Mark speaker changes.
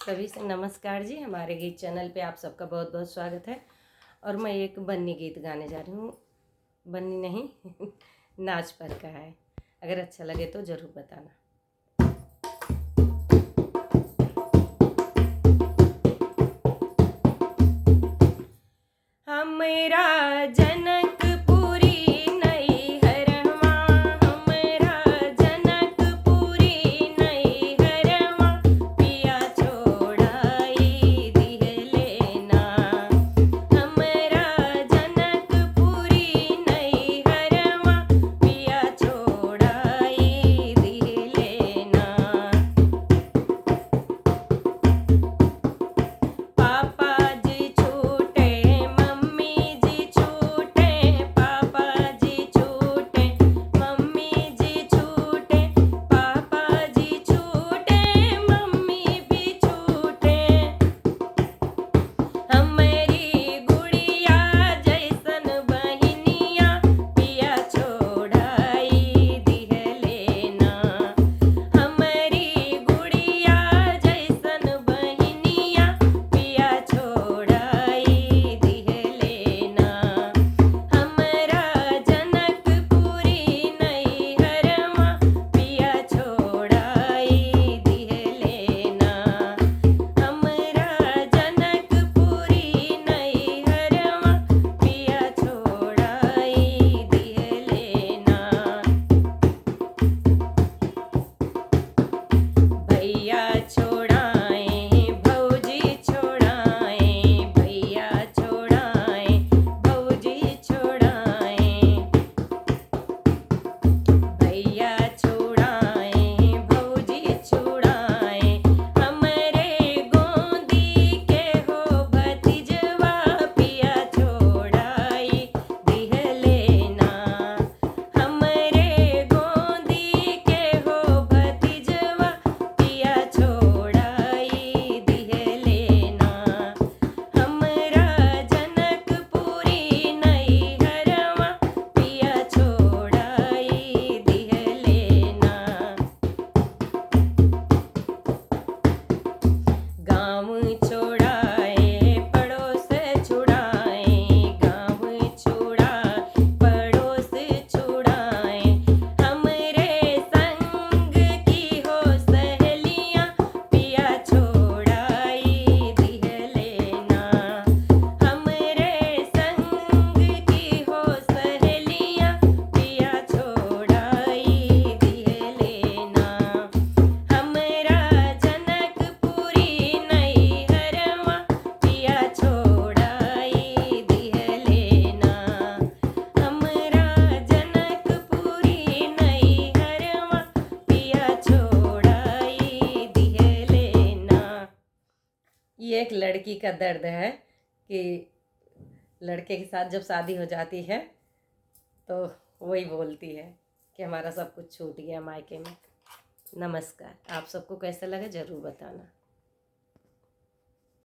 Speaker 1: सभी से नमस्कार जी। हमारे गीत चैनल पे आप सबका बहुत बहुत स्वागत है। और मैं एक बन्नी गीत गाने जा रही हूँ। बन्नी नहीं नाच पर का है। अगर अच्छा लगे तो ज़रूर बताना। हमरा जनकपुरी नैहरवा, हमरा जनकपुरी नैहरवा, पिया छोड़ाई दिहले ना। हमरा जनकपुरी नैहरवा, पिया छोड़ाई दिहले ना। पापा जी छूटे, मम्मी जी छूटे, पापा जी छूटे, मम्मी जी छूटे, पापा जी छूटे, मम्मी भी छूटे। हमारी गुड़िया जैसन बहिनिया, पिया छोड़ाई दिहले ना। हमारी गुड़िया जैसन बहिनिया, पिया छोड़ाई दिहले ना। हमरा जनकपुरी नैहरवा, पिया छोड़ाई दिहले ना। हमरा जनकपुरी नैहरवा, पिया छोड़ाई दिहले ना। भैया छोड़ाए, भौजी छोड़ाए, भैया छोड़ाए, भौजी छोड़ाए, भैया छोड़ाए, भौजी छोड़ाए, हमरे गोदी के हो भतीजवा, पिया छोड़ाई दिहले ना। हमरे गोदी के हो भतीजवा, पिया छोड़ाई दिहले ना। हमरा जनकपुरी नैहरवा, पिया छोड़ाई दिहले ना। गाँव छोड़ाए, पड़ोस छुड़ाए, गाँव छुड़ाए, पड़ोस छुड़ाए, हमरे संग की हो सहेलियाँ, पिया छोड़ाई दिहले ना। हमरे संग की हो सहेलियाँ, पिया छोड़ाई दिहले ना। हमरा जनकपुरी नैहरवा, पिया छोड़ाई दिहले ना। हमरा जनकपुरी नैहरवा, पिया छोड़ाई दिहले ना। ये एक लड़की का दर्द है कि लड़के के साथ जब शादी हो जाती है तो वही बोलती है कि हमारा सब कुछ छूट गया मायके में। नमस्कार। आप सबको कैसा लगा ज़रूर बताना।